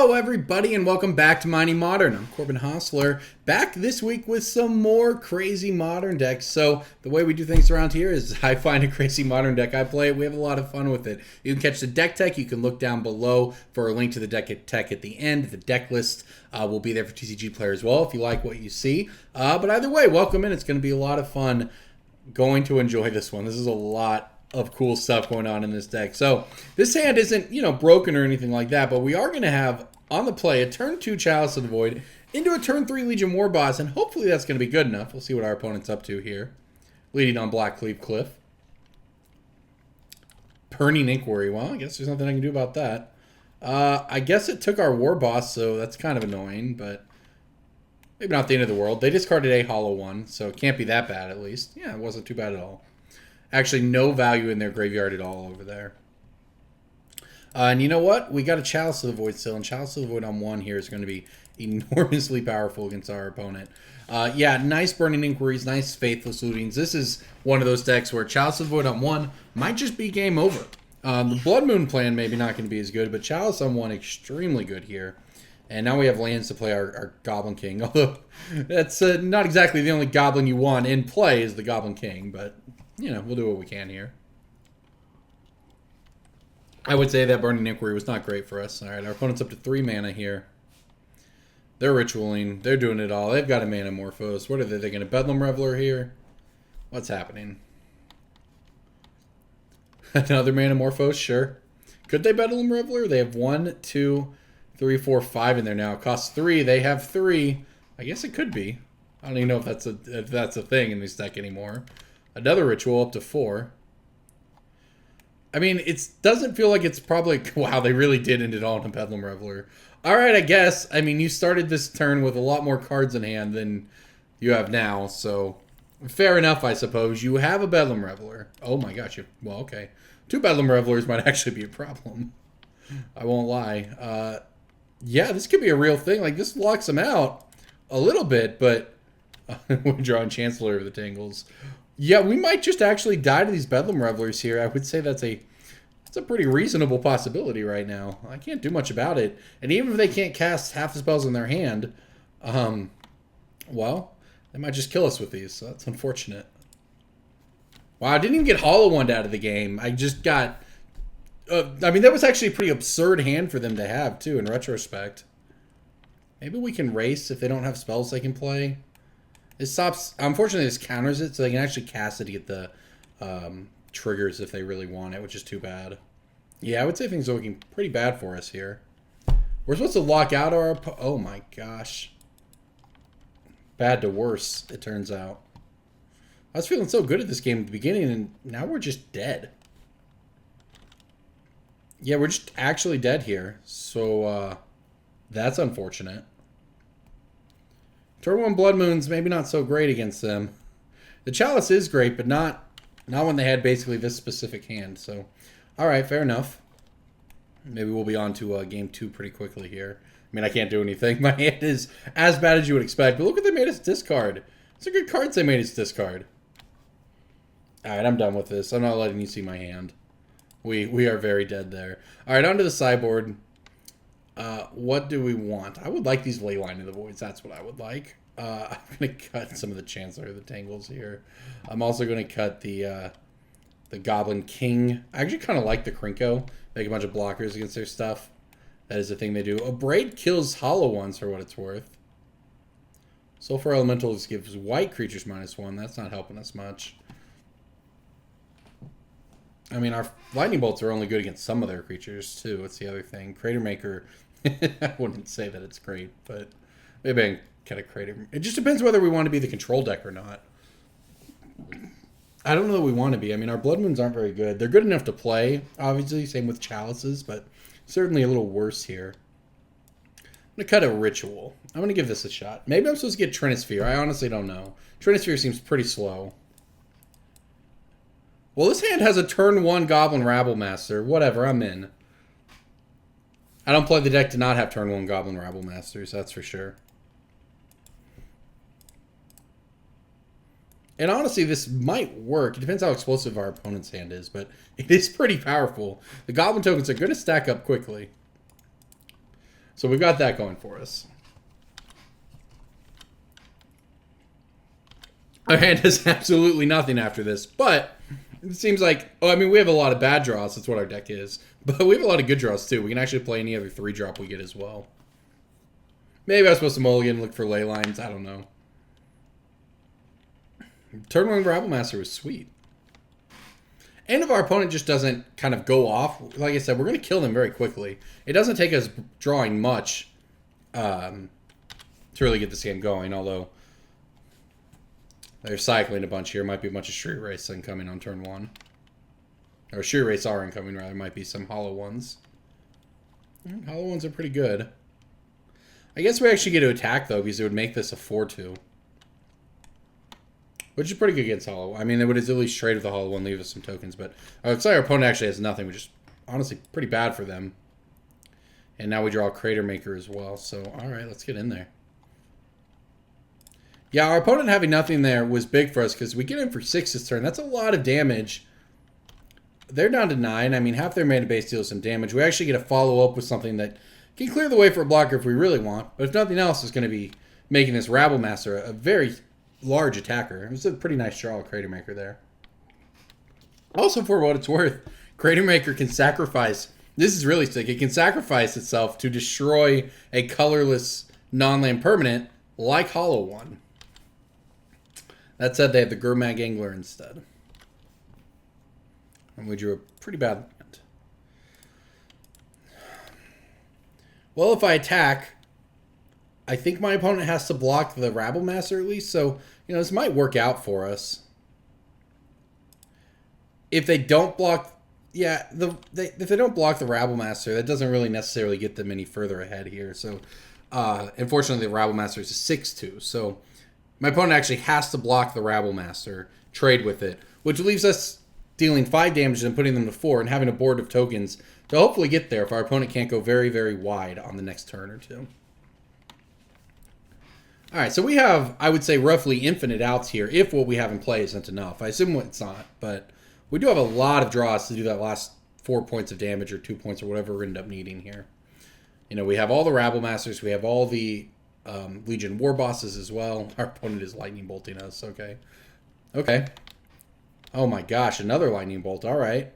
Hello everybody and welcome back to Mining Modern. I'm Corbin Hostler, back this week with some more crazy modern decks. So the way we do things around here is I find a crazy modern deck, I play it, we have a lot of fun with it. You can catch the deck tech, you can look down below for a link to the deck tech at the end. The deck list will be there for TCGplayer as well if you like what you see. But either way, welcome in, it's going to be a lot of fun. Going to enjoy this one. This is a lot of cool stuff going on in this deck. So this hand isn't, broken or anything like that, but we are going to have on the play a turn 2 Chalice of the Void into a turn 3 Legion Warboss, and hopefully that's going to be good enough. We'll see what our opponent's up to here. Leading on Black Cleave Cliff. Burning Inquiry. Well, I guess there's nothing I can do about that. I guess it took our Warboss, so that's kind of annoying, but maybe not the end of the world. They discarded a hollow one, so it can't be that bad at least. Yeah, it wasn't too bad at all. Actually, no value in their graveyard at all over there. And you know what? We got a Chalice of the Void still, and Chalice of the Void on 1 here is going to be enormously powerful against our opponent. Yeah, nice Burning Inquiries, nice Faithless Lootings. This is one of those decks where Chalice of the Void on 1 might just be game over. The Blood Moon plan maybe not going to be as good, but Chalice on 1 extremely good here. And now we have lands to play our Goblin King, although that's not exactly the only Goblin you want in play is the Goblin King, but we'll do what we can here. I would say that Burning Inquiry was not great for us. All right, our opponent's up to 3 mana here. They're ritualing. They're doing it all. They've got a mana Morphos. What are they? They're going to Bedlam Reveler here? What's happening? Another mana Morphos? Sure. Could they Bedlam Reveler? They have 1, 2, 3, 4, 5 in there now. It costs 3. They have 3. I guess it could be. I don't even know if that's a thing in this deck anymore. Another ritual up to 4. I mean, it doesn't feel like it's probably... Wow, they really did end it all in a Bedlam Reveler. Alright, I guess. I mean, you started this turn with a lot more cards in hand than you have now, so... Fair enough, I suppose. You have a Bedlam Reveler. Oh my gosh. Well, okay. 2 Bedlam Revelers might actually be a problem. I won't lie. Yeah, this could be a real thing. Like, this locks them out a little bit, but... We're drawing Chancellor of the Tangles. Yeah, we might just actually die to these Bedlam Revelers here. I would say that's a pretty reasonable possibility right now. I can't do much about it. And even if they can't cast half the spells in their hand, well, they might just kill us with these, so that's unfortunate. Wow, I didn't even get Hollow One out of the game. I just got... I mean, that was actually a pretty absurd hand for them to have, too, in retrospect. Maybe we can race if they don't have spells they can play. It stops... Unfortunately, this counters it, so they can actually cast it to get the triggers if they really want it, which is too bad. Yeah, I would say things are looking pretty bad for us here. We're supposed to lock out our... Oh my gosh. Bad to worse, it turns out. I was feeling so good at this game at the beginning, and now we're just dead. Yeah, we're just actually dead here. So, that's unfortunate. Turn 1 Blood Moon's maybe not so great against them. The Chalice is great, but not when they had basically this specific hand. So, alright, fair enough. Maybe we'll be on to game 2 pretty quickly here. I mean, I can't do anything. My hand is as bad as you would expect. But look what they made us discard. Those are good cards they made us discard. Alright, I'm done with this. I'm not letting you see my hand. We are very dead there. Alright, onto the sideboard. What do we want? I would like these Leyline of the Voids. That's what I would like. I'm going to cut some of the Chancellor of the Tangles here. I'm also going to cut the Goblin King. I actually kind of like the Krenko. Make a bunch of blockers against their stuff. That is the thing they do. A Braid kills hollow ones for what it's worth. Sulfur Elementals gives white creatures -1. That's not helping us much. I mean, our Lightning Bolts are only good against some of their creatures, too. What's the other thing? Crater Maker. I wouldn't say that it's great, but maybe I can cut a Crater. It just depends whether we want to be the control deck or not. I don't know that we want to be. I mean, our Blood Moons aren't very good. They're good enough to play, obviously. Same with Chalices, but certainly a little worse here. I'm going to cut a Ritual. I'm going to give this a shot. Maybe I'm supposed to get Trinisphere. I honestly don't know. Trinisphere seems pretty slow. Well, this hand has a turn 1 Goblin Rabblemaster. Whatever, I'm in. I don't play the deck to not have turn 1 Goblin Rabblemasters, that's for sure. And honestly, this might work. It depends how explosive our opponent's hand is, but it is pretty powerful. The Goblin tokens are going to stack up quickly. So we've got that going for us. Our hand does absolutely nothing after this, but it seems like, oh, I mean, we have a lot of bad draws. That's what our deck is. But we have a lot of good draws, too. We can actually play any other 3-drop we get as well. Maybe I was supposed to mulligan and look for ley lines. I don't know. Turn 1 Rabblemaster was sweet. And if our opponent just doesn't kind of go off, like I said, we're going to kill them very quickly. It doesn't take us drawing much to really get this game going, although they're cycling a bunch here. Might be a bunch of Street Race incoming on turn 1. Or Street Race are incoming, rather. Might be some hollow ones. Hollow ones are pretty good. I guess we actually get to attack, though, because it would make this a 4-2. Which is pretty good against hollow. I mean, they would at least trade with the hollow one, leave us some tokens. But it looks like our opponent actually has nothing, which is honestly pretty bad for them. And now we draw a Crater Maker as well. So, alright, let's get in there. Yeah, our opponent having nothing there was big for us because we get in for 6 this turn. That's a lot of damage. They're down to 9. I mean, half their mana base deals some damage. We actually get to follow up with something that can clear the way for a blocker if we really want. But if nothing else, is going to be making this Rabblemaster a very large attacker. It was a pretty nice draw, Crater Maker there. Also, for what it's worth, Crater Maker can sacrifice. This is really sick. It can sacrifice itself to destroy a colorless non-land permanent like Hollow One. That said, they have the Gurmag Angler instead. And we drew a pretty bad land. Well, if I attack, I think my opponent has to block the Rabblemaster at least, so, you know, this might work out for us. If they don't block, yeah, if they don't block the Rabblemaster, that doesn't really necessarily get them any further ahead here. So, unfortunately, the Rabblemaster is a 6-2, so my opponent actually has to block the Rabblemaster, trade with it, which leaves us dealing 5 damage and putting them to 4 and having a board of tokens to hopefully get there if our opponent can't go very, very wide on the next turn or two. Alright, so we have, I would say, roughly infinite outs here if what we have in play isn't enough. I assume it's not, but we do have a lot of draws to do that last 4 points of damage or 2 points or whatever we end up needing here. You know, we have all the Rabblemasters, we have all the Legion Warbosses as well. Our opponent is lightning bolting us, okay. Okay. Oh my gosh, another lightning bolt, alright.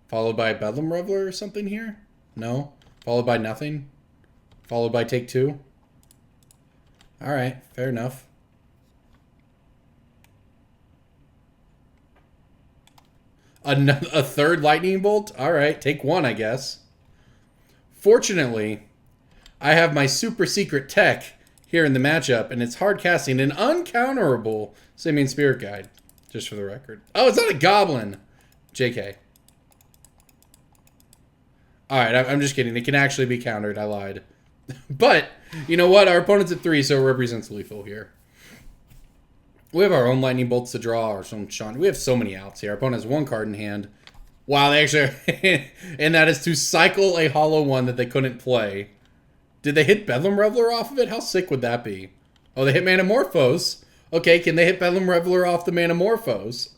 Followed by a Bedlam Reveler or something here? No? Followed by nothing? Followed by take 2? Alright, fair enough. A third lightning bolt? Alright, take 1, I guess. Fortunately, I have my super secret tech here in the matchup, and it's hard casting an uncounterable Simian Spirit Guide, just for the record. Oh, it's not a goblin! JK. Alright, I'm just kidding. It can actually be countered. I lied. But, you know what? Our opponent's at 3, so it represents lethal here. We have our own lightning bolts to draw, or some shot. We have so many outs here. Our opponent has 1 card in hand. Wow, they actually... and that is to cycle a hollow one that they couldn't play. Did they hit Bedlam Reveler off of it? How sick would that be? Oh, they hit Manamorphose. Okay, can they hit Bedlam Reveler off the Manamorphose?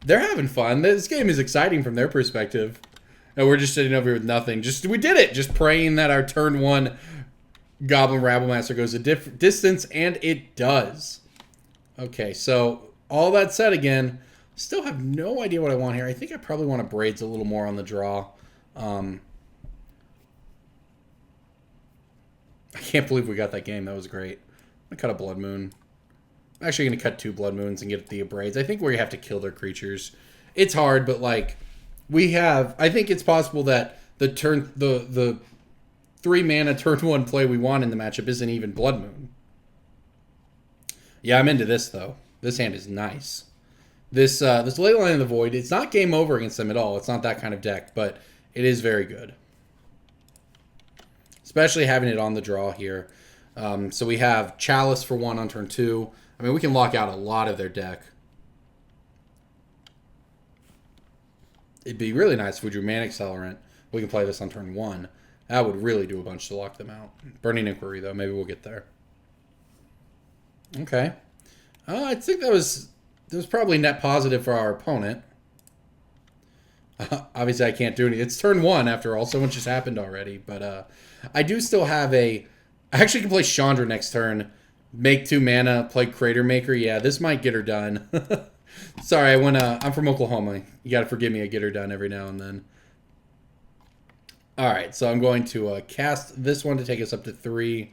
They're having fun. This game is exciting from their perspective. And we're just sitting over here with nothing. We did it! Just praying that our turn 1 Goblin Rabblemaster goes a distance, and it does. Okay, so all that said again, still have no idea what I want here. I think I probably want to Braids a little more on the draw. I can't believe we got that game. That was great. I'm going to cut a Blood Moon. I'm actually going to cut 2 Blood Moons and get the Braids. I think we have to kill their creatures. It's hard, but like... I think it's possible that the 3 mana turn 1 play we want in the matchup isn't even Blood Moon. Yeah, I'm into this though. This hand is nice. This Leyline of the Void, it's not game over against them at all. It's not that kind of deck, but it is very good. Especially having it on the draw here. So we have Chalice for 1 on turn 2. I mean, we can lock out a lot of their deck. It'd be really nice if we drew Mana Accelerant. We can play this on turn 1. That would really do a bunch to lock them out. Burning Inquiry, though. Maybe we'll get there. Okay. I think that was probably net positive for our opponent. Obviously, I can't do anything. It's turn 1 after all. So much has happened already. But I do still have I actually can play Chandra next turn. Make 2 mana, play Crater Maker. Yeah, this might get her done. Sorry, I'm from Oklahoma. You got to forgive me. I get her done every now and then. All right, so I'm going to cast this one to take us up to 3. I'm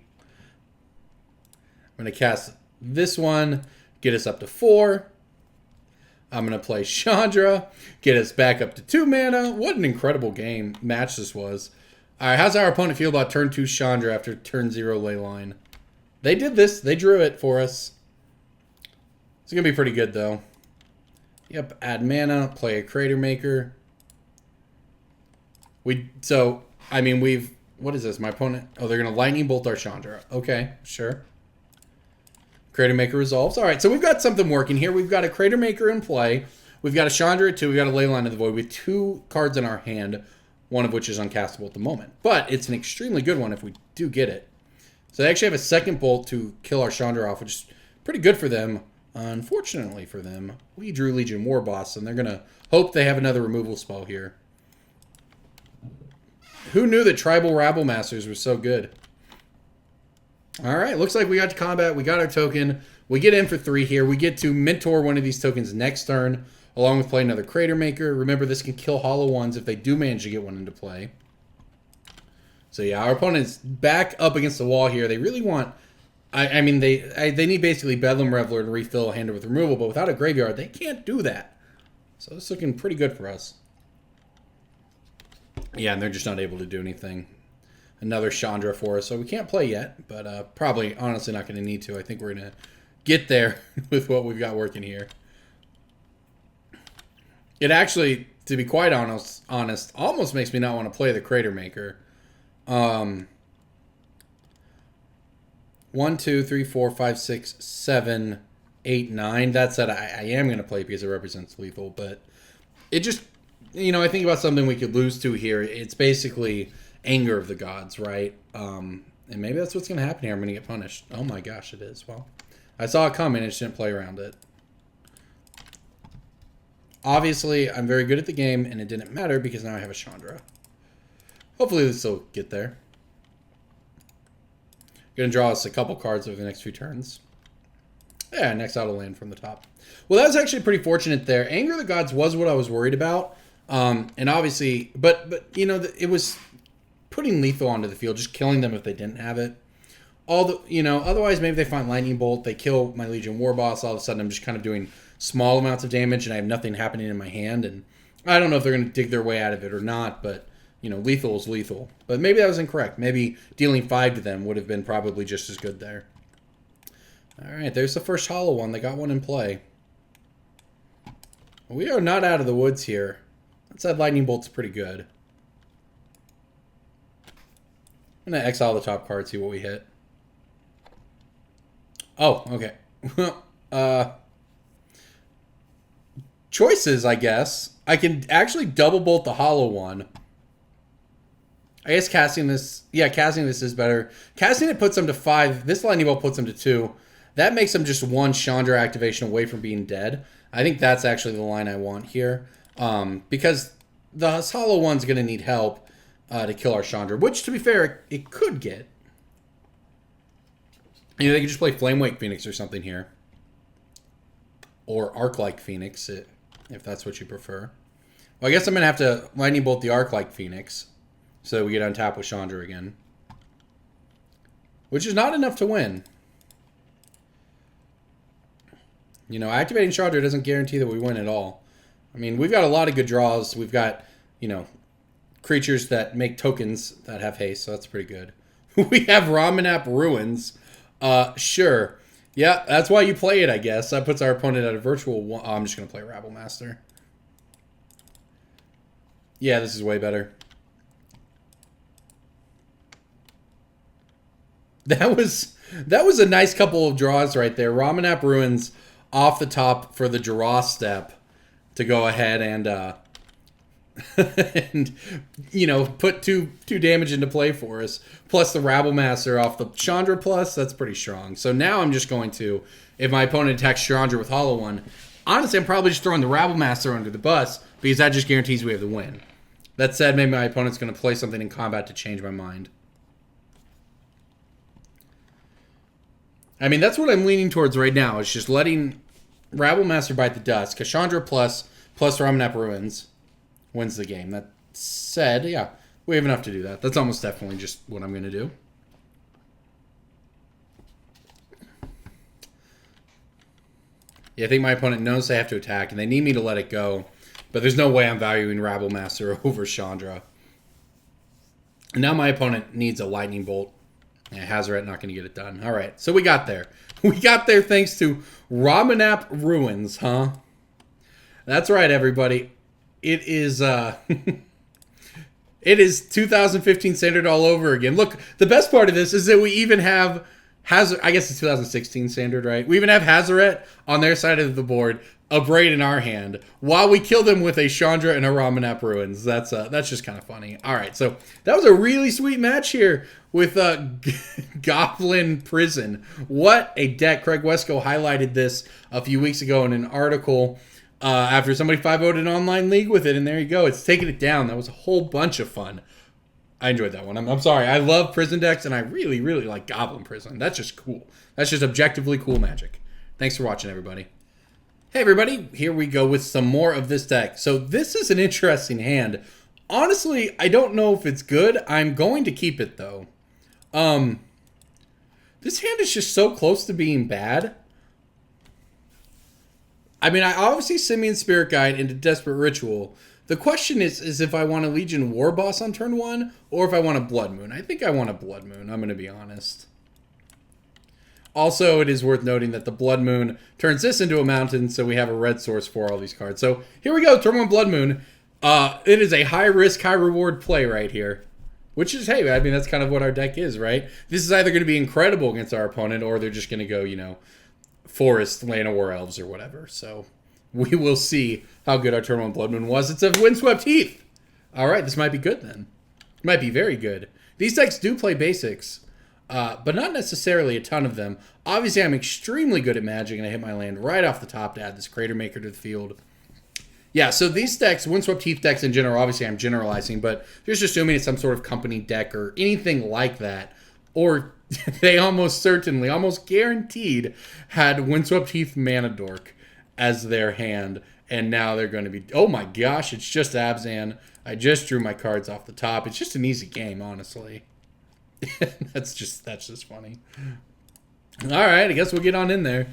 going to cast this one, get us up to 4. I'm going to play Chandra, get us back up to 2 mana. What an incredible match this was. All right, how's our opponent feel about turn 2 Chandra after turn 0 Leyline? They did this. They drew it for us. It's going to be pretty good, though. Yep, add mana, play a Crater Maker. What is this? My opponent, they're going to Lightning Bolt our Chandra. Okay, sure. Crater Maker resolves. All right, so we've got something working here. We've got a Crater Maker in play. We've got a Chandra at 2. We've got a Leyline of the Void with 2 cards in our hand, one of which is uncastable at the moment. But it's an extremely good one if we do get it. So they actually have a second bolt to kill our Chandra off, which is pretty good for them. Unfortunately for them, we drew Legion Warboss, and they're going to hope they have another removal spell here. Who knew that Tribal Rabble-masters were so good? All right, looks like we got to combat. We got our token. We get in for 3 here. We get to mentor one of these tokens next turn, along with playing another Crater Maker. Remember, this can kill Hollow Ones if they do manage to get one into play. So yeah, our opponent's back up against the wall here. They really want... I mean, they need basically Bedlam Reveler to refill a hand with removal, but without a graveyard, they can't do that. So it's looking pretty good for us. Yeah, and they're just not able to do anything. Another Chandra for us, so we can't play yet, but probably, honestly, not going to need to. I think we're going to get there with what we've got working here. It actually, to be quite honest, almost makes me not want to play the Crater Maker. 1, 2, 3, 4, 5, 6, 7, 8, 9. That said, I am going to play it because it represents lethal, but it just, I think about something we could lose to here. It's basically anger of the gods, right? And maybe that's what's going to happen here. I'm going to get punished. Oh my gosh, it is. Well, I saw it coming. I just didn't play around it. Obviously, I'm very good at the game, and it didn't matter because now I have a Chandra. Hopefully, this will get there. Going to draw us a couple cards over the next few turns. Yeah, next out of land from the top. Well, that was actually pretty fortunate there. Anger of the Gods was what I was worried about. And obviously, but it was putting lethal onto the field, just killing them if they didn't have it. Otherwise maybe they find Lightning Bolt, they kill my Legion Warboss, all of a sudden I'm just kind of doing small amounts of damage and I have nothing happening in my hand. And I don't know if they're going to dig their way out of it or not, but lethal is lethal. But maybe that was incorrect. Maybe dealing 5 to them would have been probably just as good there. All right, there's the first hollow one. They got one in play. We are not out of the woods here. That said, Lightning Bolt's pretty good. I'm going to exile the top card, see what we hit. Oh, okay. Choices, I guess. I can actually double bolt the hollow one. I guess casting this is better. Casting it puts them to 5. This Lightning Bolt puts them to 2. That makes them just 1 Chandra activation away from being dead. I think that's actually the line I want here. Because the hollow one's going to need help to kill our Chandra. Which, to be fair, it could get. They could just play Flamewake Phoenix or something here. Or Arc-like Phoenix, if that's what you prefer. Well, I guess I'm going to have to Lightning Bolt the Arc-like Phoenix. So that we get on tap with Chandra again. Which is not enough to win. Activating Chandra doesn't guarantee that we win at all. I mean, we've got a lot of good draws. We've got, creatures that make tokens that have haste, so that's pretty good. We have Ramanap Ruins. Sure. Yeah, that's why you play it, I guess. That puts our opponent at a virtual 1. Oh, I'm just going to play Rabblemaster. Yeah, this is way better. That was a nice couple of draws right there. Ramanap Ruins off the top for the draw step to go ahead and put two damage into play for us. Plus the Rabblemaster off the Chandra plus, that's pretty strong. So now I'm just going to, if my opponent attacks Chandra with Hollow One, honestly I'm probably just throwing the Rabblemaster under the bus, because that just guarantees we have the win. That said, maybe my opponent's going to play something in combat to change my mind. I mean, that's what I'm leaning towards right now. It's just letting Rabblemaster bite the dust. Cassandra plus Ramanap Ruins wins the game. That said, yeah, we have enough to do that. That's almost definitely just what I'm going to do. Yeah, I think my opponent knows they have to attack, and they need me to let it go. But there's no way I'm valuing Rabblemaster over Chandra. And now my opponent needs a Lightning Bolt. Yeah, Hazoret not going to get it done. All right, so we got there. We got there thanks to Ramanap Ruins, huh? That's right, everybody. It is it is 2015 Standard all over again. Look, the best part of this is that we even have I guess it's 2016 Standard, right? We even have Hazoret on their side of the board, a Braid in our hand, while we kill them with a Chandra and a Ramanap Ruins. That's just kind of funny. All right, so that was a really sweet match here with Goblin Prison. What a deck. Craig Wesco highlighted this a few weeks ago in an article after somebody 5-0'd an online league with it, and there you go. It's taking it down. That was a whole bunch of fun. I enjoyed that one. I'm sorry. I love prison decks, and I really, really like Goblin Prison. That's just cool. That's just objectively cool magic. Thanks for watching, everybody. Hey, everybody. Here we go with some more of this deck. So this is an interesting hand. Honestly, I don't know if it's good. I'm going to keep it, though. This hand is just so close to being bad. I mean, I obviously Simian Spirit Guide into Desperate Ritual. The question is if I want a Legion Warboss on turn 1 or if I want a Blood Moon. I think I want a Blood Moon, I'm going to be honest. Also, it is worth noting that the Blood Moon turns this into a mountain, so we have a red source for all these cards. So here we go, turn 1 Blood Moon. It is a high-risk, high-reward play right here. Which is, hey, I mean, that's kind of what our deck is, right? This is either going to be incredible against our opponent, or they're just going to go, you know, Forest, Land of War Elves, or whatever. So we will see how good our turn 1 Blood Moon was. It's a Windswept Heath. All right, this might be good then. It might be very good. These decks do play basics, but not necessarily a ton of them. Obviously, I'm extremely good at Magic, and I hit my land right off the top to add this Crater Maker to the field. Yeah, so these decks, Windswept Heath decks in general, obviously I'm generalizing, but just assuming it's some sort of company deck or anything like that, or they almost certainly, almost guaranteed, had Windswept Heath Mana Dork as their hand, and now they're going to be, oh my gosh, it's just Abzan. I just drew my cards off the top. It's just an easy game, honestly. That's just funny. All right, I guess we'll get on in there.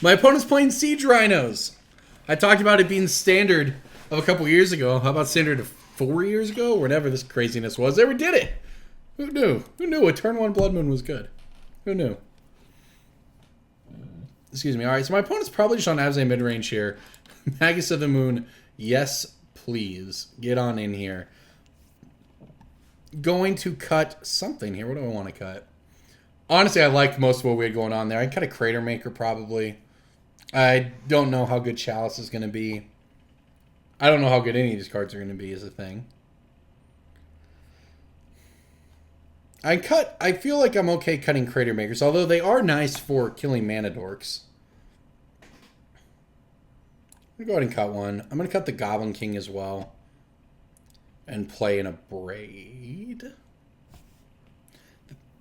My opponent's playing Siege Rhinos. I talked about it being standard of a couple years ago. How about standard of 4 years ago? Whatever this craziness was. There, we did it. Who knew? Who knew a turn 1 Blood Moon was good? Who knew? Excuse me. All right, so my opponent's probably just on Abzan mid-range here. Magus of the Moon, yes, please. Get on in here. Going to cut something here. What do I want to cut? Honestly, I liked most of what we had going on there. I'd cut a Crater Maker, probably. I don't know how good Chalice is going to be. I don't know how good any of these cards are going to be is a thing. I feel like I'm okay cutting Crater Makers, although they are nice for killing Mana Dorks. I'm going to go ahead and cut one. I'm going to cut the Goblin King as well. And play in a Braid.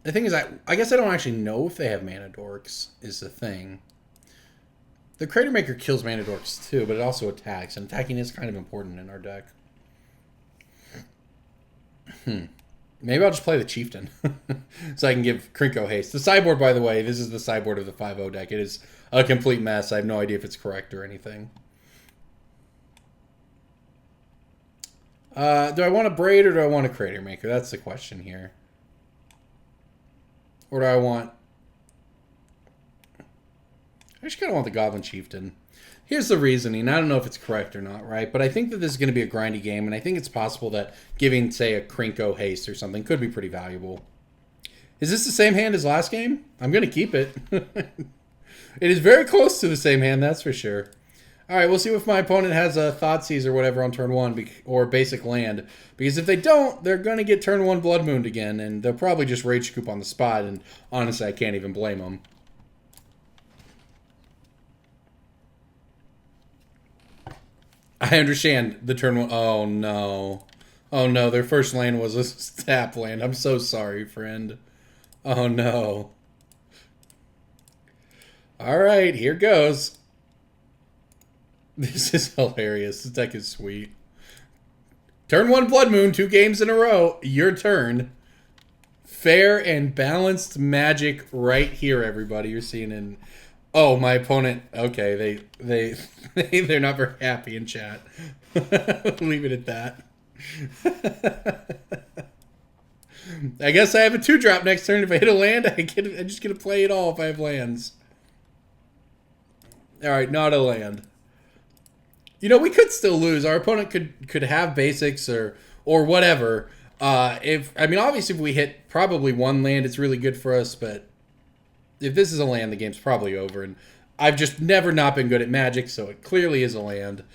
The thing is, I guess I don't actually know if they have Mana Dorks, is the thing. The Crater Maker kills Mana Dorks too, but it also attacks, and attacking is kind of important in our deck. Maybe I'll just play the Chieftain, so I can give Krenko haste. The sideboard, by the way, this is the sideboard of the 5-0 deck. It is a complete mess. I have no idea if it's correct or anything. Do I want a Braid or do I want a Crater Maker? That's the question here. Or do I want... I just kind of want the Goblin Chieftain. Here's the reasoning. I don't know if it's correct or not, right? But I think that this is going to be a grindy game, and I think it's possible that giving, say, a Krenko haste or something could be pretty valuable. Is this the same hand as last game? I'm going to keep it. It is very close to the same hand, that's for sure. All right, we'll see if my opponent has a Thoughtseize or whatever on turn 1, or basic land. Because if they don't, they're going to get turn 1 Blood Mooned again, and they'll probably just Rage Scoop on the spot, and honestly, I can't even blame them. I understand the turn one. Oh, no. Oh, no. Their first land was a tap land. I'm so sorry, friend. Oh, no. All right, here goes. This is hilarious. This deck is sweet. Turn 1 Blood Moon, 2 games in a row. Your turn. Fair and balanced Magic right here, everybody. You're seeing in... Oh, my opponent... Okay, they're not very happy in chat. Leave it at that. I guess I have a 2-drop next turn. If I hit a land, I just get to play it all if I have lands. Alright, not a land. You know, we could still lose. Our opponent could have basics or whatever. Obviously, if we hit probably 1 land, it's really good for us. But if this is a land, the game's probably over. And I've just never not been good at Magic, so it clearly is a land.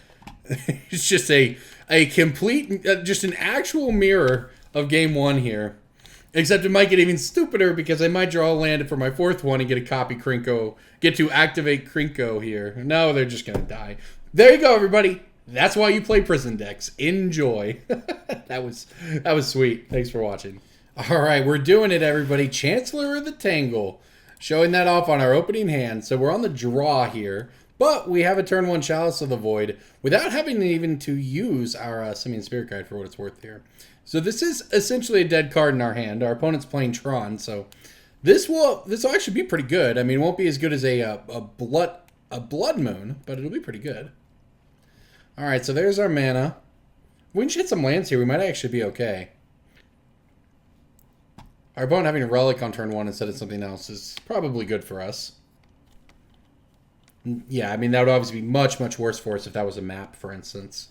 It's just a complete, just an actual mirror of game 1 here. Except it might get even stupider because I might draw a land for my 4th one and get a copy Krenko. Get to activate Krenko here. No, they're just going to die. There you go, everybody. That's why you play prison decks. Enjoy. That was sweet. Thanks for watching. All right, we're doing it, everybody. Chancellor of the Tangle. Showing that off on our opening hand. So we're on the draw here. But we have a turn 1 Chalice of the Void without having even to use our Simian Spirit Guide for what it's worth here. So this is essentially a dead card in our hand. Our opponent's playing Tron, so this will actually be pretty good. I mean, it won't be as good as a Blood Moon, but it'll be pretty good. All right, so there's our mana. If we can hit some lands here, we might actually be okay. Our opponent having a Relic on turn 1 instead of something else is probably good for us. Yeah, I mean, that would obviously be much, much worse for us if that was a map, for instance.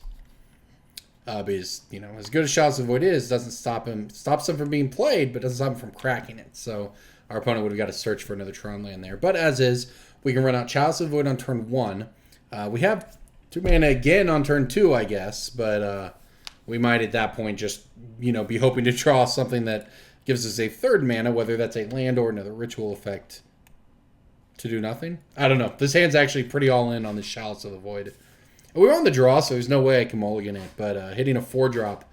Because, you know, as good as Chalice of the Void is, doesn't stop him. Stops him from being played, but doesn't stop him from cracking it. So our opponent would have got to search for another Tron land there. But as is, we can run out Chalice of the Void on turn 1. We have 2 mana again on turn 2, I guess. But we might at that point just, you know, be hoping to draw something that gives us a 3rd mana, whether that's a land or another ritual effect to do nothing. I don't know. This hand's actually pretty all in on the Chalice of the Void. We were on the draw, so there's no way I can mulligan it. But hitting a 4-drop,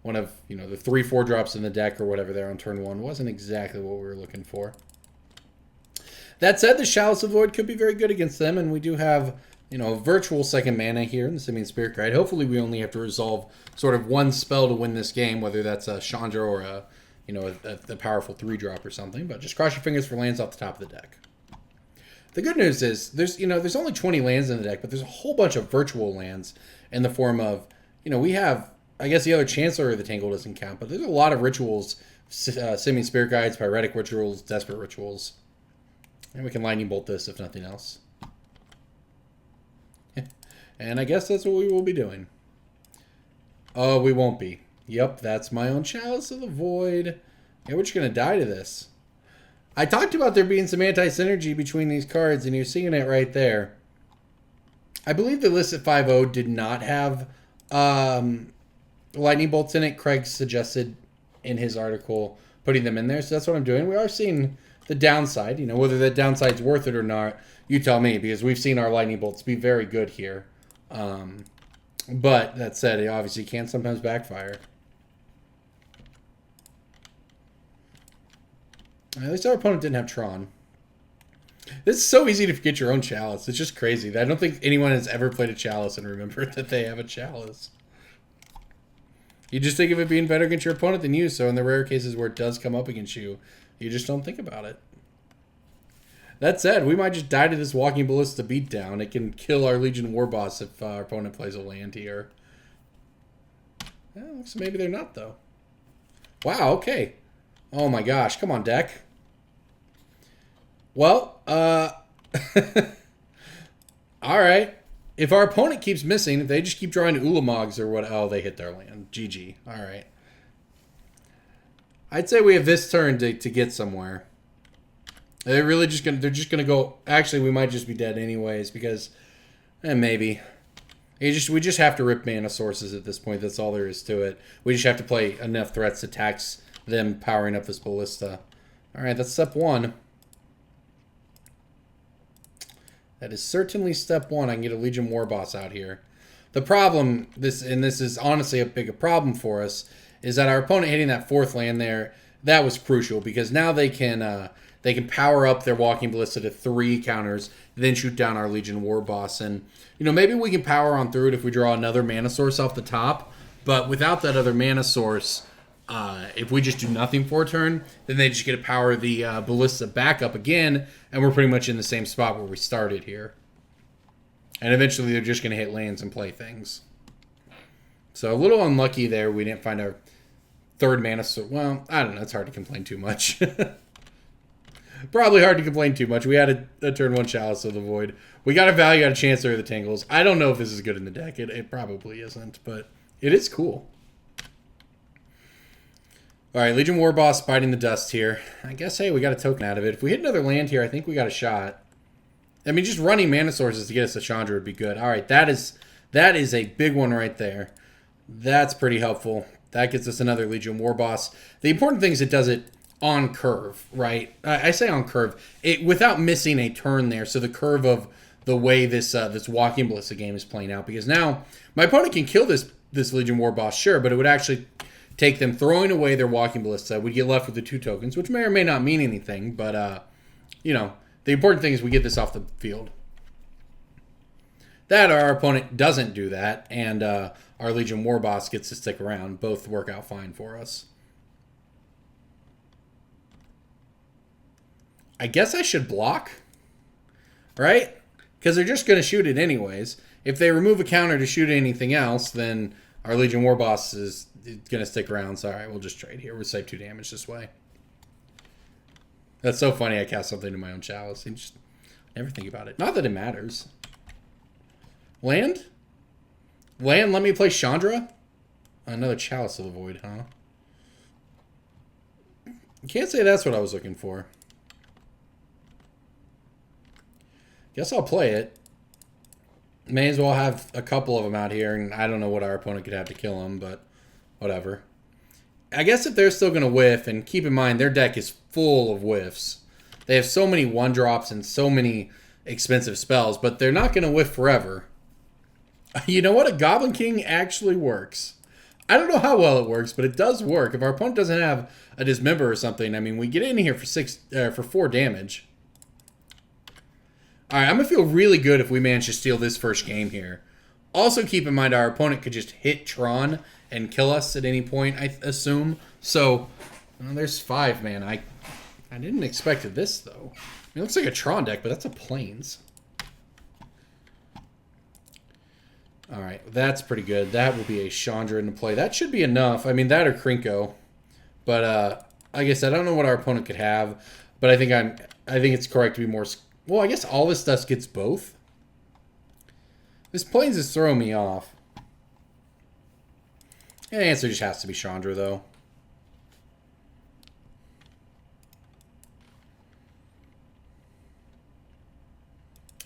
one of, you know, the 3 4-drops in the deck or whatever there on turn 1 wasn't exactly what we were looking for. That said, the Chalice of the Void could be very good against them, and we do have, you know, a virtual 2nd mana here in the Simian Spirit Guide. Hopefully we only have to resolve sort of 1 spell to win this game, whether that's a Chandra or a, you know, a powerful 3-drop or something. But just cross your fingers for lands off the top of the deck. The good news is there's only 20 lands in the deck, but there's a whole bunch of virtual lands in the form of, you know, we have, I guess the other Chancellor of the Tangle doesn't count, but there's a lot of rituals, Simian Spirit Guides, Pyretic Rituals, Desperate Rituals. And we can Lightning Bolt this if nothing else. And I guess that's what we will be doing. Oh, we won't be. Yep, that's my own Chalice of the Void. Yeah, we're just going to die to this. I talked about there being some anti-synergy between these cards, and you're seeing it right there. I believe the list at 5.0 did not have lightning bolts in it. Craig suggested in his article putting them in there, so that's what I'm doing. We are seeing the downside. You know, whether that downside's worth it or not, you tell me, because we've seen our lightning bolts be very good here. But that said, it obviously can sometimes backfire. At least our opponent didn't have Tron. It's so easy to forget your own Chalice. It's just crazy. I don't think anyone has ever played a Chalice and remembered that they have a Chalice. You just think of it being better against your opponent than you, so in the rare cases where it does come up against you, you just don't think about it. That said, we might just die to this Walking Ballista beatdown. It can kill our Legion Warboss if our opponent plays a land here. Well, so maybe they're not, though. Wow, okay. Oh my gosh, come on, deck. Well, alright. If our opponent keeps missing, if they just keep drawing Ulamogs or what, oh, they hit their land. GG. Alright. I'd say we have this turn to get somewhere. They're really just gonna go, actually we might just be dead anyways, because maybe. We just have to rip mana sources at this point. That's all there is to it. We just have to play enough threats to tax them powering up this ballista. Alright, that's step 1. That is certainly step 1. I can get a Legion Warboss out here. The problem, this is honestly a big problem for us, is that our opponent hitting that 4th land there, that was crucial because now they can power up their Walking Ballista to 3 counters, then shoot down our Legion Warboss. And, you know, maybe we can power on through it if we draw another mana source off the top, but without that other mana source, if we just do nothing for a turn, then they just get to power the Ballista back up again, and we're pretty much in the same spot where we started here. And eventually they're just going to hit lands and play things. So a little unlucky there. We didn't find our 3rd mana source. Well, I don't know. It's hard to complain too much. Probably hard to complain too much. We had a turn 1 Chalice of the Void. We got a value out of Chancellor of the Tangles. I don't know if this is good in the deck. It probably isn't, but it is cool. All right, Legion Warboss biting the dust here. I guess, hey, we got a token out of it. If we hit another land here, I think we got a shot. I mean, just running mana sources to get us a Chandra would be good. All right, that is a big one right there. That's pretty helpful. That gets us another Legion Warboss. The important thing is it does it on curve, right? I say on curve, without missing a turn there. So the curve of the way this Walking Ballista game is playing out, because now my opponent can kill this Legion Warboss, sure, but it would actually take them throwing away their Walking Ballista. We'd get left with the 2 tokens, which may or may not mean anything, but you know. The important thing is we get this off the field. That our opponent doesn't do that, and our Legion Warboss gets to stick around. Both work out fine for us. I guess I should block, right? Because they're just going to shoot it anyways. If they remove a counter to shoot anything else, then our Legion Warboss is going to stick around. So, all right, we'll just trade here. We'll save 2 damage this way. That's so funny. I cast something in my own Chalice. And just never think about it. Not that it matters. Land? Land, let me play Chandra? Another Chalice of the Void, huh? Can't say that's what I was looking for. Guess I'll play it. May as well have a couple of them out here. And I don't know what our opponent could have to kill them, but whatever. I guess if they're still going to whiff, and keep in mind their deck is full of whiffs. They have so many 1-drops and so many expensive spells, but they're not going to whiff forever. You know what? A Goblin King actually works. I don't know how well it works, but it does work. If our opponent doesn't have a Dismember or something, I mean, we get in here for 4 damage. All right, I'm going to feel really good if we manage to steal this first game here. Also, keep in mind our opponent could just hit Tron and kill us at any point, I assume. So, well, there's 5, man. I didn't expect this, though. It looks like a Tron deck, but that's a Plains. All right, that's pretty good. That will be a Chandra into play. That should be enough. I mean, that or Krenko. But, like I said, I don't know what our opponent could have. But I think it's correct to be more... Well, I guess all this stuff gets both. This Plains is throwing me off. The answer just has to be Chandra, though.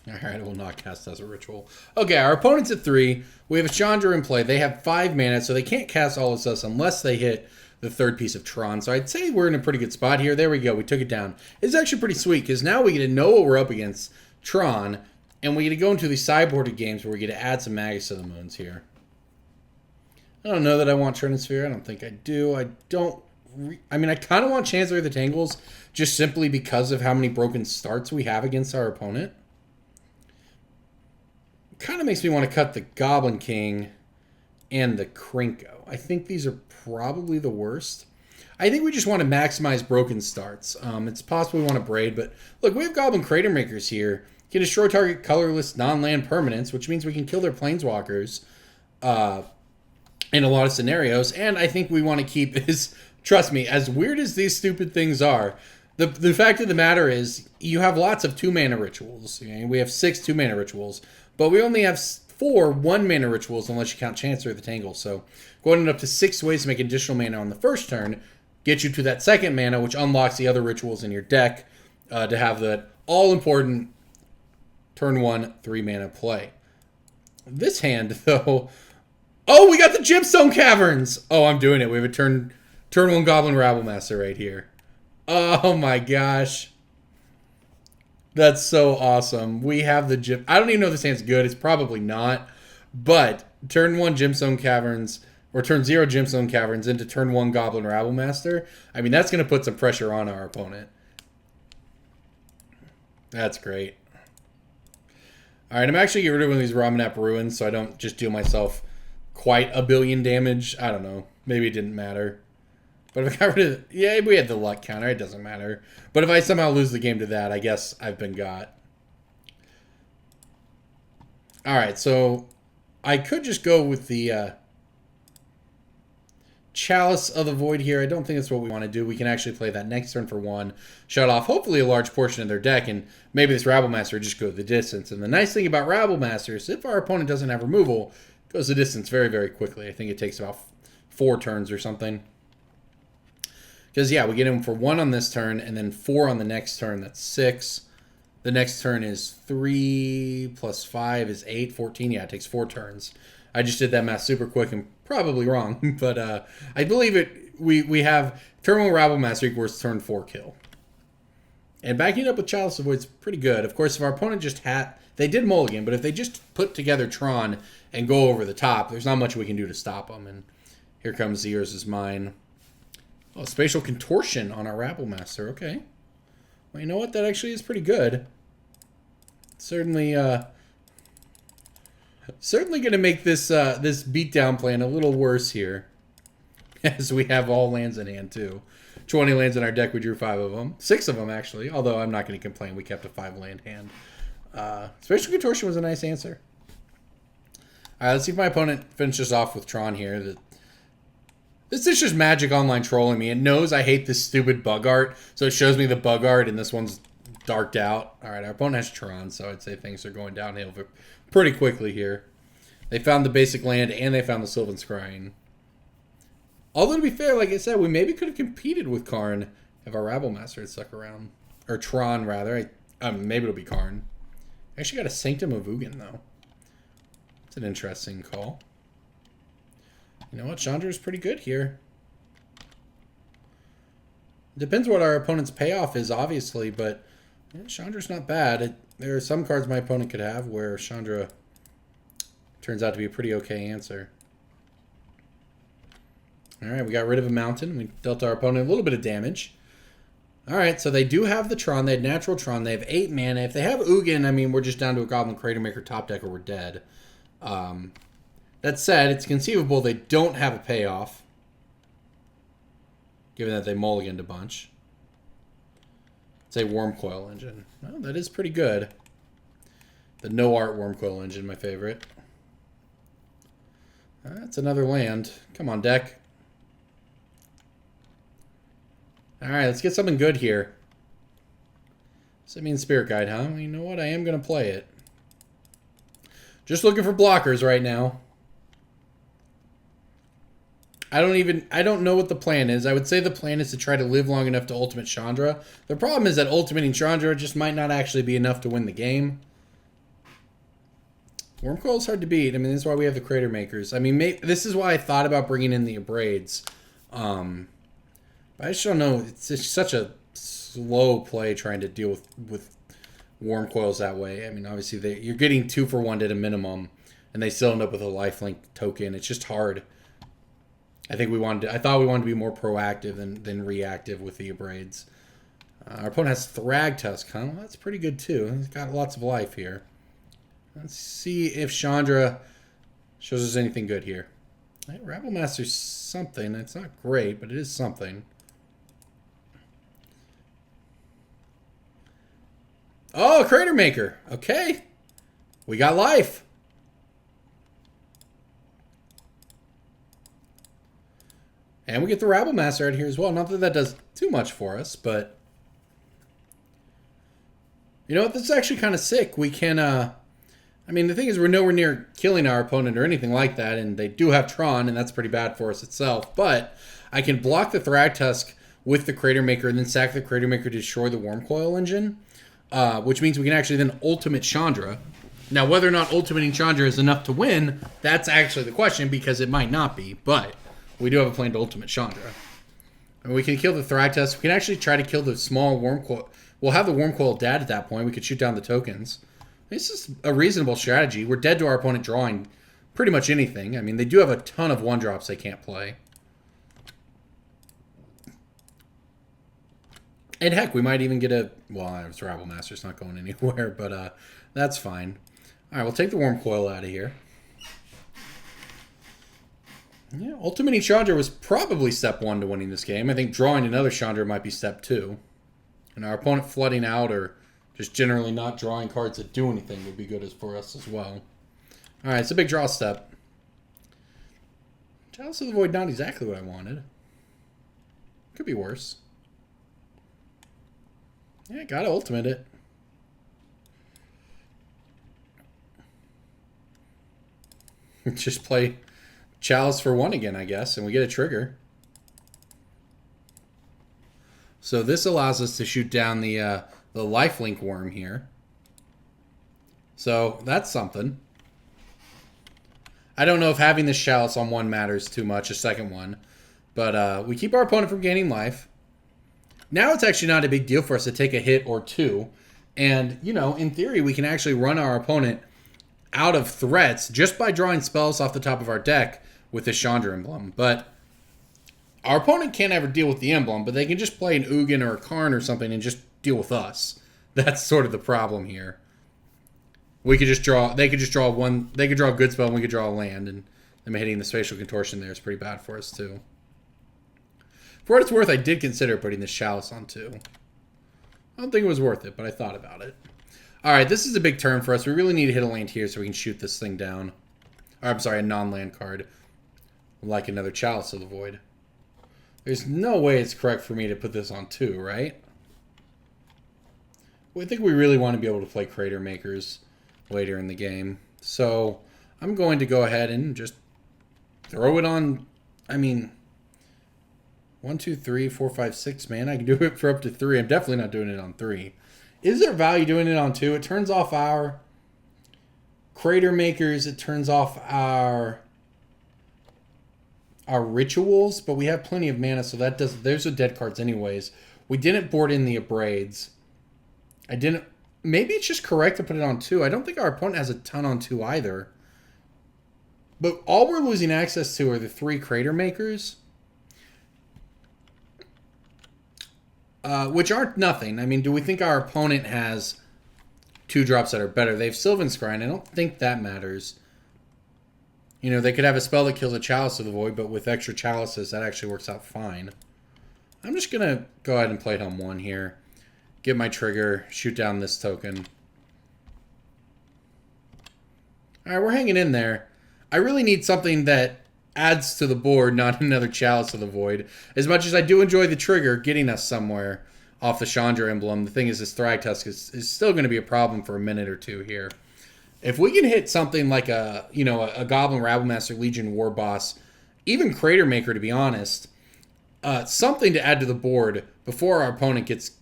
Alright, I will not cast as a ritual. Okay, our opponent's at 3. We have a Chandra in play. They have 5 mana, so they can't cast all of this unless they hit the 3rd piece of Tron. So I'd say we're in a pretty good spot here. There we go. We took it down. It's actually pretty sweet, because now we get to know what we're up against, Tron, and we get to go into these sideboarded games where we get to add some Magus to the Moons here. I don't know that I want Trinisphere. I don't think I do. I mean, I kind of want Chancellor of the Tangles just simply because of how many broken starts we have against our opponent. Kind of makes me want to cut the Goblin King and the Krenko. I think these are probably the worst. I think we just want to maximize broken starts. It's possible we want to Braid, but look, we have Goblin Crater Makers here. Can destroy target colorless non-land permanents, which means we can kill their Planeswalkers in a lot of scenarios. And I think we want to keep this, trust me, as weird as these stupid things are, the fact of the matter is you have lots of 2-mana rituals. Okay? We have 6 2-mana rituals, but we only have 4 1-mana rituals unless you count Chancellor of the Tangle. So going up to 6 ways to make additional mana on the first turn, get you to that 2nd mana, which unlocks the other rituals in your deck to have that all-important turn 1 3-mana play. This hand, though... Oh, we got the Gemstone Caverns! Oh, I'm doing it. We have a turn 1 Goblin Rabblemaster right here. Oh my gosh. That's so awesome. We have the I don't even know if this hand's good. It's probably not. But turn 1 Gemstone Caverns, or turn 0 Gemstone Caverns into turn 1 Goblin Rabblemaster. I mean, that's going to put some pressure on our opponent. That's great. Alright, I'm actually getting rid of one of these Ramanap Ruins so I don't just deal myself quite a billion damage. I don't know. Maybe it didn't matter. But if I got rid of... Yeah, we had the luck counter. It doesn't matter. But if I somehow lose the game to that, I guess I've been got. Alright, so I could just go with the Chalice of the Void here. I don't think that's what we want to do. We can actually play that next turn for 1. Shut off hopefully a large portion of their deck, and maybe this Rabblemaster would just go the distance. And the nice thing about Rabblemaster is if our opponent doesn't have removal, it goes the distance very, very quickly. I think it takes about 4 turns or something. Because, yeah, we get him for 1 on this turn, and then 4 on the next turn. That's 6. The next turn is 3 plus 5 is 8, 14. Yeah, it takes 4 turns. I just did that math super quick and probably wrong, but I believe it. We have turn 1 Rabblemaster equals turn 4 kill. And backing it up with Chalice of Void is pretty good. Of course, if our opponent just had... They did mulligan, but if they just put together Tron and go over the top, there's not much we can do to stop them. And here comes the Yours Is Mine. Oh, Spatial Contortion on our Rabblemaster. Okay. Well, you know what? That actually is pretty good. Certainly going to make this this beatdown plan a little worse here. As we have all lands in hand, too. 20 lands in our deck. We drew 5 of them. 6 of them, actually. Although I'm not going to complain. We kept a 5-land hand. Spatial Contortion was a nice answer. All right, let's see if my opponent finishes off with Tron here. This is just Magic Online trolling me. It knows I hate this stupid bug art, so it shows me the bug art, and this one's darked out. All right, our opponent has Tron, so I'd say things are going downhill pretty quickly here. They found the basic land, and they found the Sylvan Scrying. Although, to be fair, like I said, we maybe could have competed with Karn if our Rabblemaster had stuck around. Or Tron, rather. Maybe it'll be Karn. I actually got a Sanctum of Ugin, though. It's an interesting call. You know what? Chandra's pretty good here. Depends what our opponent's payoff is, obviously, but yeah, Chandra's not bad. There are some cards my opponent could have where Chandra turns out to be a pretty okay answer. Alright, we got rid of a mountain. We dealt our opponent a little bit of damage. Alright, so they do have the Tron. They had natural Tron. They have 8 mana. If they have Ugin, I mean, we're just down to a Goblin Cratermaker top deck or we're dead. That said, it's conceivable they don't have a payoff, given that they mulliganed a bunch. It's a Wormcoil Engine. Well, that is pretty good. The No Art Wormcoil Engine, my favorite. That's another land. Come on, deck. Alright, let's get something good here. Simian Spirit Guide, huh? Well, you know what? I am going to play it. Just looking for blockers right now. I don't know what the plan is. I would say the plan is to try to live long enough to ultimate Chandra. The problem is that ultimating Chandra just might not actually be enough to win the game. Wormcoil is hard to beat. I mean, this is why we have the Crater Makers. I mean, this is why I thought about bringing in the Abrades. But I just don't know. It's just such a slow play trying to deal with Wormcoils that way. I mean, obviously, you're getting 2 for 1 at a minimum, and they still end up with a lifelink token. It's just hard. I thought we wanted to be more proactive than reactive with the Abrades. Our opponent has Thragtusk, huh? Well, that's pretty good, too. He's got lots of life here. Let's see if Chandra shows us anything good here. Rabblemaster's something. It's not great, but it is something. Oh, a Crater Maker. Okay. We got life. And we get the Rabblemaster out here as well. Not that that does too much for us, but... You know what? This is actually kind of sick. We can, I mean, the thing is we're nowhere near killing our opponent or anything like that, and they do have Tron, and that's pretty bad for us itself. But I can block the Thragtusk with the Crater Maker and then sack the Crater Maker to destroy the Wormcoil Engine, which means we can actually then ultimate Chandra. Now, whether or not ultimating Chandra is enough to win, that's actually the question, because it might not be, but we do have a plan to ultimate Chandra. And we can kill the Thragtusk. We can actually try to kill the small Wormcoil. We'll have the Wormcoil dead at that point. We could shoot down the tokens. This is a reasonable strategy. We're dead to our opponent drawing pretty much anything. I mean, they do have a ton of 1-drops they can't play. And heck, we might even get a... Well, it's Rabblemaster. It's not going anywhere, but that's fine. All right, we'll take the Worm Coil out of here. Yeah, Ultimating Chandra was probably step 1 to winning this game. I think drawing another Chandra might be step 2. And our opponent flooding out or just generally not drawing cards that do anything would be good for us as well. All right, it's a big draw step. Chalice of the Void, not exactly what I wanted. Could be worse. Yeah, gotta ultimate it. Just play Chalice for 1 again, I guess, and we get a trigger. So this allows us to shoot down the lifelink worm here. So that's something. I don't know if having this Chalice on 1 matters too much, a second one. But we keep our opponent from gaining life. Now it's actually not a big deal for us to take a hit or 2. And, you know, in theory, we can actually run our opponent out of threats just by drawing spells off the top of our deck with this Chandra emblem. But our opponent can't ever deal with the emblem, but they can just play an Ugin or a Karn or something and just deal with us. That's sort of the problem here. We could just draw... They could just draw one... They could draw a good spell and we could draw a land. And them hitting the Spatial Contortion there is pretty bad for us, too. For what it's worth, I did consider putting this Chalice on 2. I don't think it was worth it, but I thought about it. Alright, this is a big turn for us. We really need to hit a land here so we can shoot this thing down. Or, I'm sorry, a non-land card. Like another Chalice of the Void. There's no way it's correct for me to put this on 2, right? Well, I think we really want to be able to play Crater Makers later in the game. So, I'm going to go ahead and just throw it on... I mean... 1, 2, 3, 4, 5, 6, man. I can do it for up to 3. I'm definitely not doing it on 3. Is there value doing it on 2? It turns off our Crater Makers. It turns off our rituals, but we have plenty of mana, so that does. Those are dead cards anyways. We didn't board in the Abrades. I didn't. Maybe it's just correct to put it on 2. I don't think our opponent has a ton on 2 either. But all we're losing access to are the 3 Crater Makers. Which aren't nothing. I mean, do we think our opponent has 2-drops that are better? They have Sylvan Scrying. I don't think that matters. You know, they could have a spell that kills a Chalice of the Void, but with extra Chalices, that actually works out fine. I'm just going to go ahead and play Helm 1 here. Get my trigger. Shoot down this token. Alright, we're hanging in there. I really need something that adds to the board, not another Chalice of the Void. As much as I do enjoy the trigger getting us somewhere off the Chandra emblem, the thing is this Thragtusk is still going to be a problem for a minute or 2 here. If we can hit something like a Goblin Rabblemaster, Legion Warboss, even Crater Maker, to be honest, something to add to the board before our opponent gets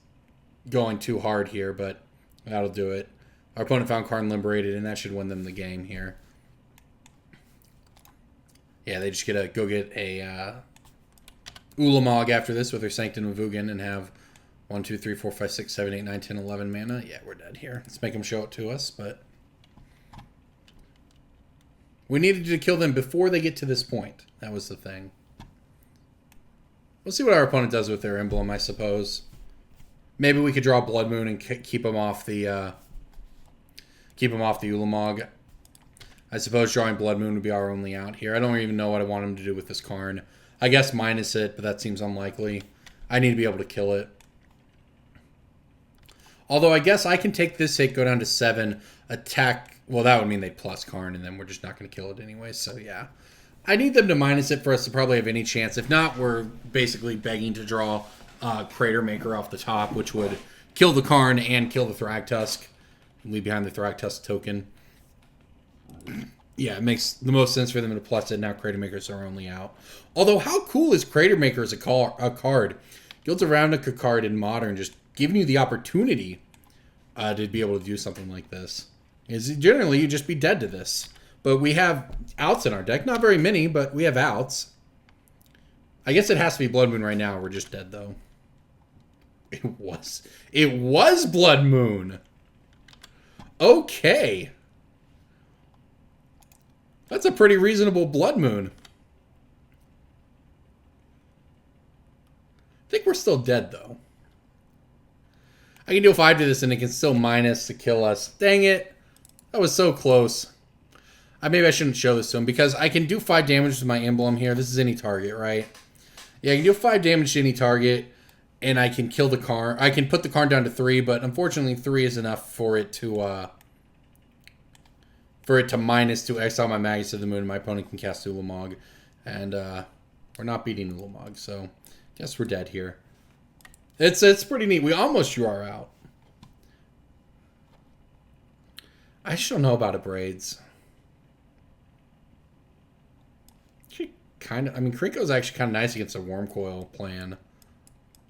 going too hard here, but that'll do it. Our opponent found Karn Liberated, and that should win them the game here. Yeah, they just go get a Ulamog after this with their Sanctum of Ugin and have 1, 2, 3, 4, 5, 6, 7, 8, 9, 10, 11 mana. Yeah, we're dead here. Let's make them show it to us, but we needed to kill them before they get to this point. That was the thing. We'll see what our opponent does with their emblem, I suppose. Maybe we could draw Blood Moon and keep them off the Ulamog. I suppose drawing Blood Moon would be our only out here. I don't even know what I want him to do with this Karn. I guess minus it, but that seems unlikely. I need to be able to kill it. Although I guess I can take this hit, go down to 7, attack. Well, that would mean they plus Karn, and then we're just not going to kill it anyway. So, yeah. I need them to minus it for us to probably have any chance. If not, we're basically begging to draw Crater Maker off the top, which would kill the Karn and kill the Thragtusk. Leave behind the Thragtusk token. Yeah, it makes the most sense for them to plus it. Now Crater Makers are only out. Although, how cool is Crater Maker as a card? Guilds of Ravnica card in Modern, just giving you the opportunity to be able to do something like this. Is generally, you'd just be dead to this. But we have outs in our deck. Not very many, but we have outs. I guess it has to be Blood Moon right now. We're just dead, though. It was Blood Moon. Okay. That's a pretty reasonable Blood Moon. I think we're still dead, though. I can do a 5 to this, and it can still minus to kill us. Dang it. That was so close. Maybe I shouldn't show this to him, because I can do 5 damage to my emblem here. This is any target, right? Yeah, I can do 5 damage to any target, and I can kill the Karn. I can put the Karn down to 3, but unfortunately 3 is enough for it to minus to exile my Magus to the Moon, and my opponent can cast Ulamog. And we're not beating Ulamog, so guess we're dead here. It's pretty neat. We almost drew our out. I just don't know about Abrades. I mean, Krenko's actually kind of nice against a Worm Coil plan.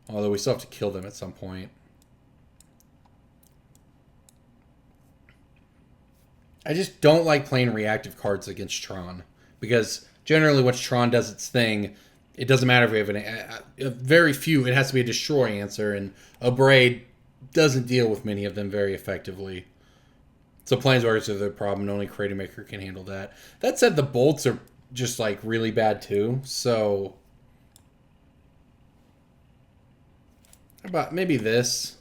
Although we still have to kill them at some point. I just don't like playing reactive cards against Tron. Because generally once Tron does its thing, it doesn't matter if we have very few. It has to be a destroy answer. And Abrade doesn't deal with many of them very effectively. So Planeswalkers are the problem. Only Creator Maker can handle that. That said, the bolts are just like really bad too. So how about maybe this?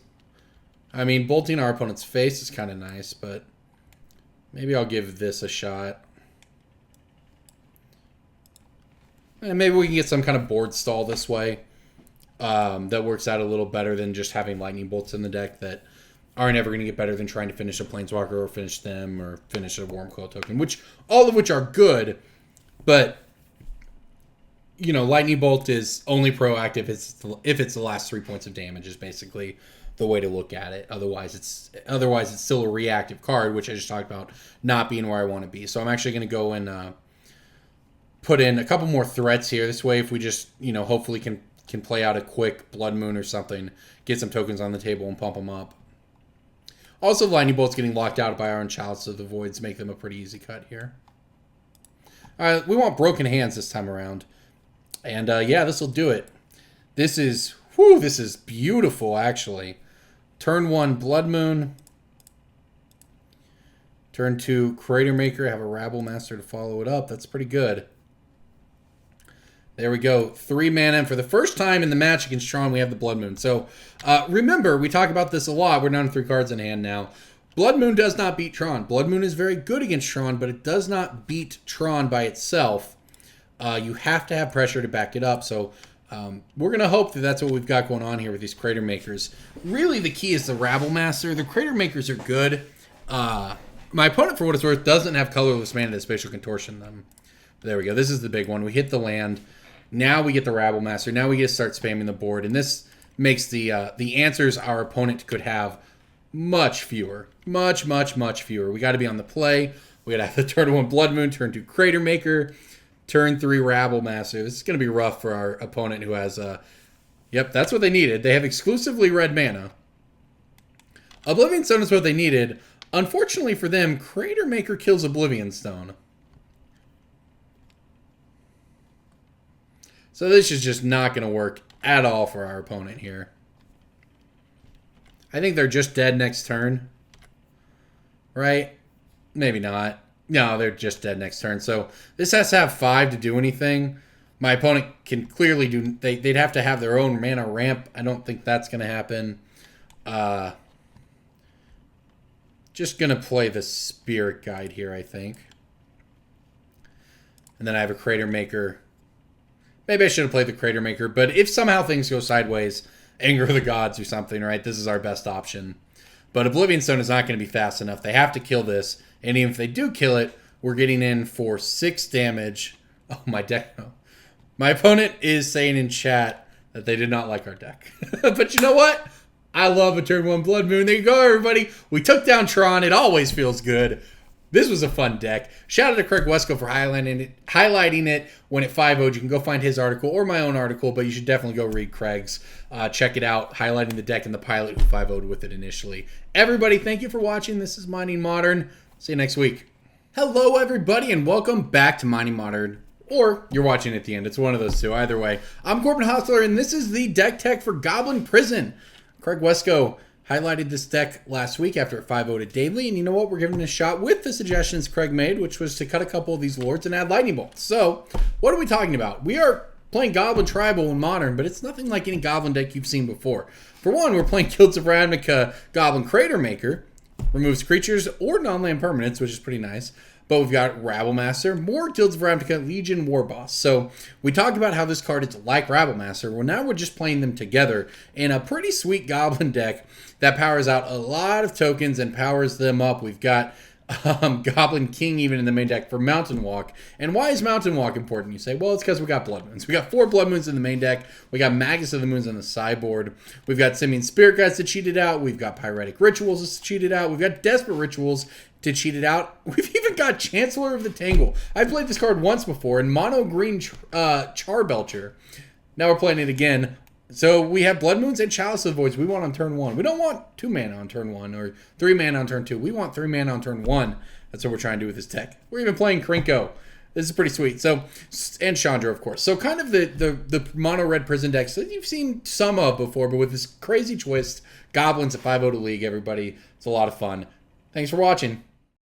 I mean, bolting our opponent's face is kind of nice, but maybe I'll give this a shot. And maybe we can get some kind of board stall this way. That works out a little better than just having lightning bolts in the deck that aren't ever going to get better than trying to finish a Planeswalker or finish them or finish a Worm Coil token, all of which are good, but you know, lightning bolt is only proactive if it's the last 3 points of damage is basically the way to look at it. Otherwise it's still a reactive card, which I just talked about not being where I want to be. So I'm actually going to go and put in a couple more threats here. This way, if we just, you know, hopefully can play out a quick Blood Moon or something, get some tokens on the table and pump them up. Also, lightning bolts getting locked out by Iron Chalice of the Voids make them a pretty easy cut here. We want Broken Hands this time around. And yeah, this will do it. This is beautiful, actually. Turn 1, Blood Moon. Turn 2, Creator Maker. Have a Rabblemaster to follow it up. That's pretty good. There we go. 3 mana. And for the first time in the match against Tron, we have the Blood Moon. So remember, we talk about this a lot. We're down to 3 cards in hand now. Blood Moon does not beat Tron. Blood Moon is very good against Tron, but it does not beat Tron by itself. You have to have pressure to back it up. So we're going to hope that that's what we've got going on here with these Creator Makers. Really, the key is the Rabblemaster. The Creator Makers are good. My opponent, for what it's worth, doesn't have colorless mana to Spatial Contortion them. There we go. This is the big one. We hit the land. Now we get the Rabblemaster. Now we get to start spamming the board. And this makes the answers our opponent could have much fewer. Much, much, much fewer. We got to be on the play. We got to have the turn 1 Blood Moon, turn 2 Creator Maker, turn 3 Rabblemaster. This is going to be rough for our opponent who has... Yep, that's what they needed. They have exclusively red mana. Oblivion Stone is what they needed. Unfortunately for them, Creator Maker kills Oblivion Stone. So this is just not going to work at all for our opponent here. I think they're just dead next turn. Right? Maybe not. No, they're just dead next turn. So this has to have 5 to do anything. My opponent can clearly do... They'd have to have their own mana ramp. I don't think that's going to happen. Just going to play the Spirit Guide here, I think. And then I have a Creator Maker. Maybe I should have played the Creator Maker, but if somehow things go sideways, Anger of the Gods or something, right? This is our best option. But Oblivion Stone is not going to be fast enough. They have to kill this, and even if they do kill it, we're getting in for 6 damage. Oh, my deck. Oh. My opponent is saying in chat that they did not like our deck. But you know what? I love a turn 1 Blood Moon. There you go, everybody. We took down Tron. It always feels good. This was a fun deck. Shout out to Craig Wesco for highlighting it when it 5-0'd. You can go find his article or my own article, but you should definitely go read Craig's. Check it out, highlighting the deck and the pilot who 5-0'd with it initially. Everybody, thank you for watching. This is Mining Modern. See you next week. Hello, everybody, and welcome back to Mining Modern. Or you're watching at the end. It's one of those two. Either way. I'm Corbin Hostler, and this is the deck tech for Goblin Prison. Craig Wesco highlighted this deck last week after it 5-0'd daily, and you know what? We're giving it a shot with the suggestions Craig made, which was to cut a couple of these lords and add lightning bolts. So, what are we talking about? We are playing Goblin Tribal in Modern, but it's nothing like any Goblin deck you've seen before. For one, we're playing Guilds of Ravnica Goblin Crater Maker, removes creatures or non-land permanents, which is pretty nice. But we've got Rabblemaster, more Guilds of Ravnica, Legion, Warboss. So we talked about how this card is like Rabblemaster. Well, now we're just playing them together in a pretty sweet Goblin deck that powers out a lot of tokens and powers them up. We've got Goblin King even in the main deck for mountainwalk. And why is mountainwalk important? You say, well, it's because we got Blood Moons. We got 4 Blood Moons in the main deck. We got Magus of the Moons on the sideboard. We've got Simian Spirit Guides to cheat it out. We've got Pyretic Rituals to cheat it out. We've got Desperate Rituals to cheat it out. We've even got Chancellor of the Tangle. I've played this card once before in mono green Charbelcher. Now we're playing it again. So we have Blood Moons and Chalice of the Voids we want on turn 1. We don't want 2 mana on turn 1 or 3 mana on turn 2. We want 3 mana on turn 1. That's what we're trying to do with this deck. We're even playing Krenko. This is pretty sweet. So, and Chandra, of course. So kind of the mono red prison decks that you've seen some of before, but with this crazy twist, Goblins at 5-0 to League, everybody. It's a lot of fun. Thanks for watching.